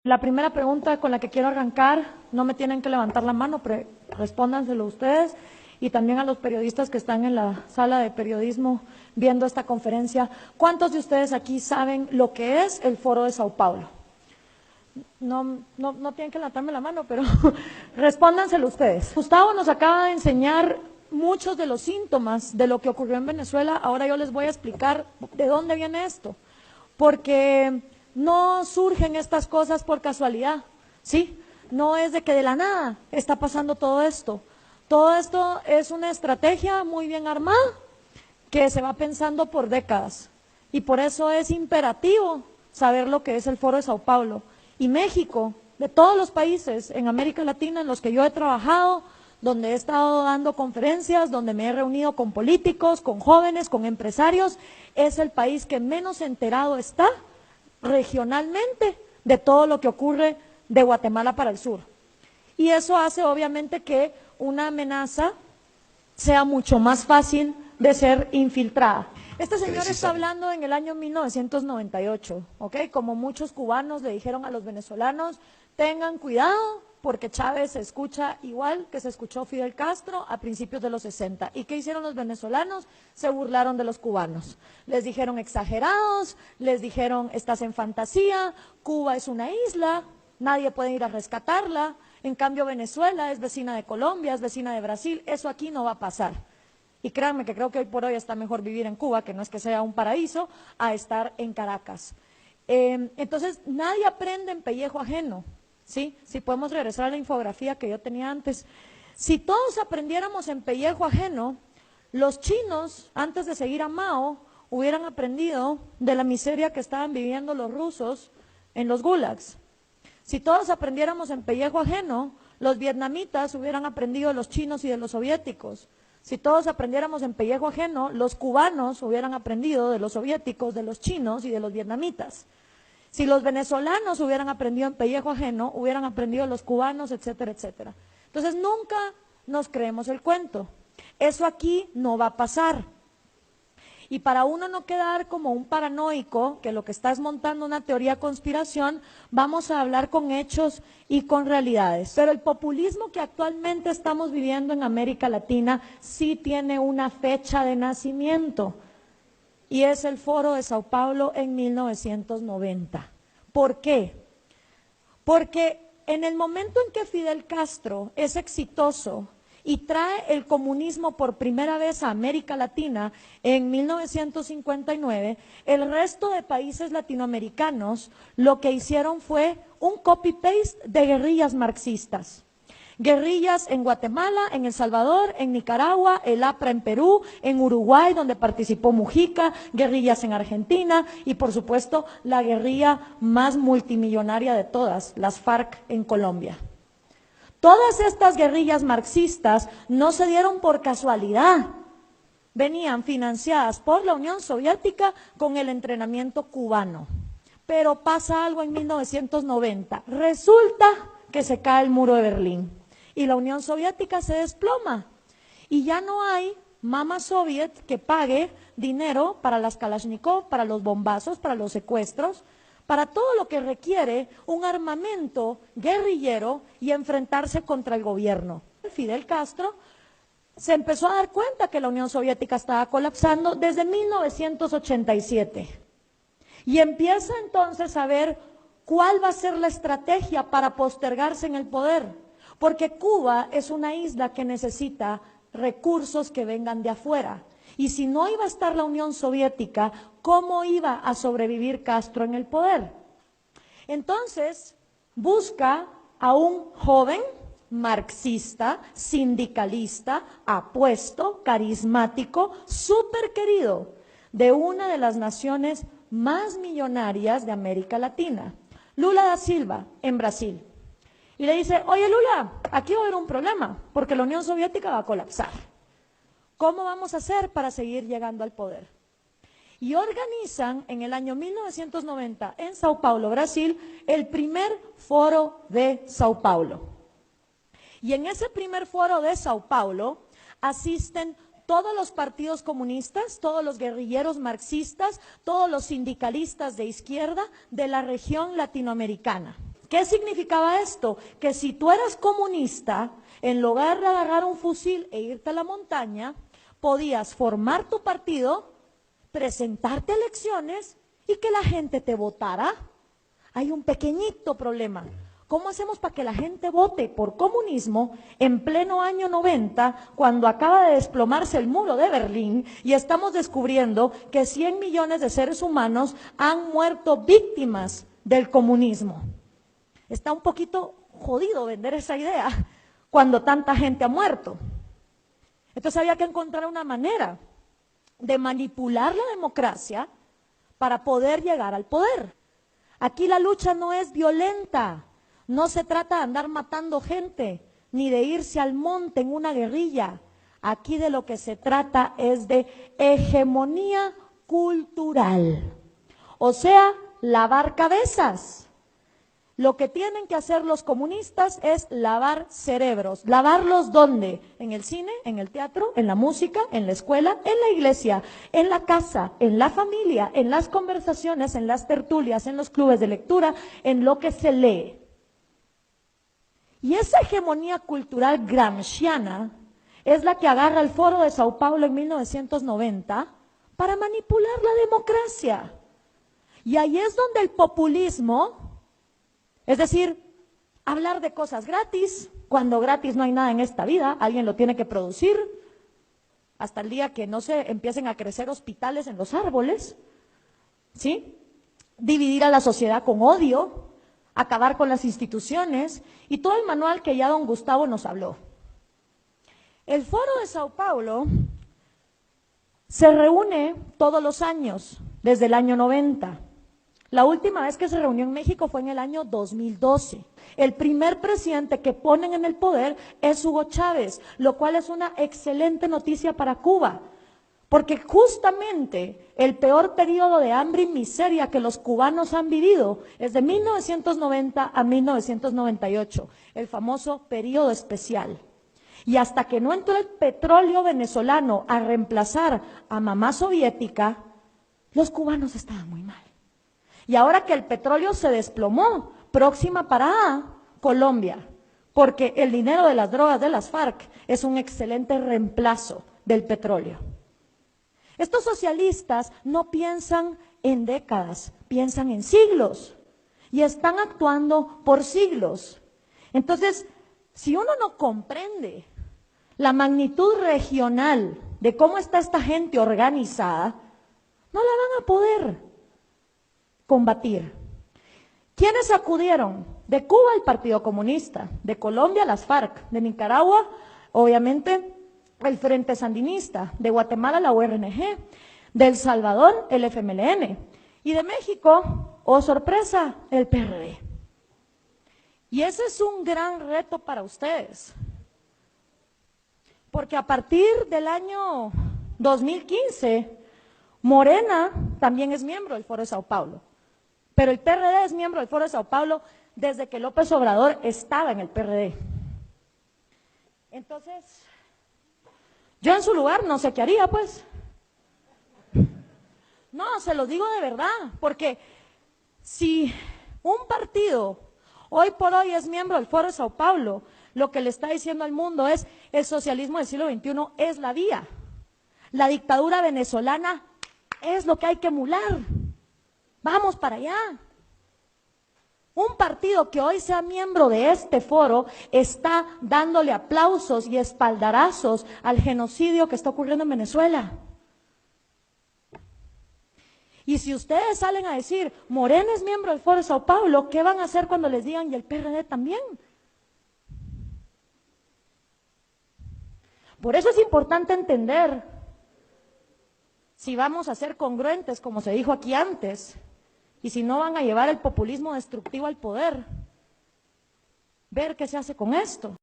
La primera pregunta con la que quiero arrancar, no me tienen que levantar la mano, pero respóndanselo ustedes y también a los periodistas que están en la sala de periodismo viendo esta conferencia. ¿Cuántos de ustedes aquí saben lo que es el Foro de Sao Paulo? No tienen que levantarme la mano, pero respóndanselo ustedes. Gustavo nos acaba de enseñar muchos de los síntomas de lo que ocurrió en Venezuela. Ahora yo les voy a explicar de dónde viene esto, porque no surgen estas cosas por casualidad, ¿sí? No es de que de la nada está pasando todo esto. Todo esto es una estrategia muy bien armada que se va pensando por décadas y por eso es imperativo saber lo que es el Foro de Sao Paulo. Y México, de todos los países en América Latina en los que yo he trabajado, donde he estado dando conferencias, donde me he reunido con políticos, con jóvenes, con empresarios, es el país que menos enterado está regionalmente de todo lo que ocurre de Guatemala para el sur. Y eso hace obviamente que una amenaza sea mucho más fácil de ser infiltrada. Este señor está hablando en el año 1998, ¿ok? Como muchos cubanos le dijeron a los venezolanos, tengan cuidado porque Chávez se escucha igual que se escuchó Fidel Castro a principios de los 60. ¿Y qué hicieron los venezolanos? Se burlaron de los cubanos. Les dijeron exagerados, les dijeron estás en fantasía, Cuba es una isla, nadie puede ir a rescatarla, en cambio Venezuela es vecina de Colombia, es vecina de Brasil, eso aquí no va a pasar. Y créanme que creo que hoy por hoy está mejor vivir en Cuba, que no es que sea un paraíso, a estar en Caracas. Entonces, nadie aprende en pellejo ajeno, ¿sí? Si podemos regresar a la infografía que yo tenía antes. Si todos aprendiéramos en pellejo ajeno, los chinos, antes de seguir a Mao, hubieran aprendido de la miseria que estaban viviendo los rusos en los gulags. Si todos aprendiéramos en pellejo ajeno, los vietnamitas hubieran aprendido de los chinos y de los soviéticos. Si todos aprendiéramos en pellejo ajeno, los cubanos hubieran aprendido de los soviéticos, de los chinos y de los vietnamitas. Si los venezolanos hubieran aprendido en pellejo ajeno, hubieran aprendido de los cubanos, etcétera, etcétera. Entonces nunca nos creemos el cuento. Eso aquí no va a pasar. Y para uno no quedar como un paranoico, que lo que está es montando una teoría de conspiración, vamos a hablar con hechos y con realidades. Pero el populismo que actualmente estamos viviendo en América Latina sí tiene una fecha de nacimiento, y es el Foro de Sao Paulo en 1990. ¿Por qué? Porque en el momento en que Fidel Castro es exitoso y trae el comunismo por primera vez a América Latina en 1959, el resto de países latinoamericanos lo que hicieron fue un copy-paste de guerrillas marxistas. Guerrillas en Guatemala, en El Salvador, en Nicaragua, el APRA en Perú, en Uruguay, donde participó Mujica, guerrillas en Argentina y, por supuesto, la guerrilla más multimillonaria de todas, las FARC en Colombia. Todas estas guerrillas marxistas no se dieron por casualidad, venían financiadas por la Unión Soviética con el entrenamiento cubano. Pero pasa algo en 1990, resulta que se cae el muro de Berlín y la Unión Soviética se desploma y ya no hay mama soviet que pague dinero para las Kalashnikov, para los bombazos, para los secuestros, para todo lo que requiere un armamento guerrillero y enfrentarse contra el gobierno. Fidel Castro se empezó a dar cuenta que la Unión Soviética estaba colapsando desde 1987 y empieza entonces a ver cuál va a ser la estrategia para postergarse en el poder, porque Cuba es una isla que necesita recursos que vengan de afuera. Y si no iba a estar la Unión Soviética, ¿cómo iba a sobrevivir Castro en el poder? Entonces, busca a un joven marxista, sindicalista, apuesto, carismático, súper querido, de una de las naciones más millonarias de América Latina, Lula da Silva, en Brasil. Y le dice, oye Lula, aquí va a haber un problema, porque la Unión Soviética va a colapsar. ¿Cómo vamos a hacer para seguir llegando al poder? Y organizan en el año 1990 en Sao Paulo, Brasil, el primer foro de Sao Paulo. Y en ese primer foro de Sao Paulo asisten todos los partidos comunistas, todos los guerrilleros marxistas, todos los sindicalistas de izquierda de la región latinoamericana. ¿Qué significaba esto? Que si tú eras comunista, en lugar de agarrar un fusil e irte a la montaña, podías formar tu partido, presentarte a elecciones y que la gente te votara. Hay un pequeñito problema. ¿Cómo hacemos para que la gente vote por comunismo en pleno año 90, cuando acaba de desplomarse el muro de Berlín y estamos descubriendo que 100 millones de seres humanos han muerto víctimas del comunismo? Está un poquito jodido vender esa idea cuando tanta gente ha muerto. Entonces había que encontrar una manera de manipular la democracia para poder llegar al poder. Aquí la lucha no es violenta, no se trata de andar matando gente, ni de irse al monte en una guerrilla. Aquí de lo que se trata es de hegemonía cultural, o sea, lavar cabezas. Lo que tienen que hacer los comunistas es lavar cerebros. ¿Lavarlos dónde? En el cine, en el teatro, en la música, en la escuela, en la iglesia, en la casa, en la familia, en las conversaciones, en las tertulias, en los clubes de lectura, en lo que se lee. Y esa hegemonía cultural gramsciana es la que agarra el Foro de Sao Paulo en 1990 para manipular la democracia. Y ahí es donde el populismo, es decir, hablar de cosas gratis, cuando gratis no hay nada en esta vida, alguien lo tiene que producir, hasta el día que no se empiecen a crecer hospitales en los árboles, ¿sí? Dividir a la sociedad con odio, acabar con las instituciones y todo el manual que ya don Gustavo nos habló. El Foro de Sao Paulo se reúne todos los años, desde el año 90. La última vez que se reunió en México fue en el año 2012. El primer presidente que ponen en el poder es Hugo Chávez, lo cual es una excelente noticia para Cuba, porque justamente el peor periodo de hambre y miseria que los cubanos han vivido es de 1990 a 1998, el famoso periodo especial. Y hasta que no entró el petróleo venezolano a reemplazar a mamá soviética, los cubanos estaban muy mal. Y ahora que el petróleo se desplomó, próxima parada, Colombia, porque el dinero de las drogas de las FARC es un excelente reemplazo del petróleo. Estos socialistas no piensan en décadas, piensan en siglos y están actuando por siglos. Entonces, si uno no comprende la magnitud regional de cómo está esta gente organizada, no la van a poder combatir. ¿Quiénes acudieron? De Cuba el Partido Comunista, de Colombia las FARC, de Nicaragua obviamente el Frente Sandinista, de Guatemala la URNG, de El Salvador el FMLN y de México, oh sorpresa, el PRD. Y ese es un gran reto para ustedes, porque a partir del año 2015, Morena también es miembro del Foro de Sao Paulo. Pero el PRD es miembro del Foro de Sao Paulo desde que López Obrador estaba en el PRD. Entonces, yo en su lugar no sé qué haría, pues. No, se lo digo de verdad, porque si un partido hoy por hoy es miembro del Foro de Sao Paulo, lo que le está diciendo al mundo es: el socialismo del siglo XXI es la vía. La dictadura venezolana es lo que hay que emular. Vamos para allá. Un partido que hoy sea miembro de este foro está dándole aplausos y espaldarazos al genocidio que está ocurriendo en Venezuela. Y si ustedes salen a decir, Morena es miembro del Foro de Sao Paulo, ¿qué van a hacer cuando les digan y el PRD también? Por eso es importante entender, si vamos a ser congruentes, como se dijo aquí antes, y si no van a llevar el populismo destructivo al poder, ver qué se hace con esto.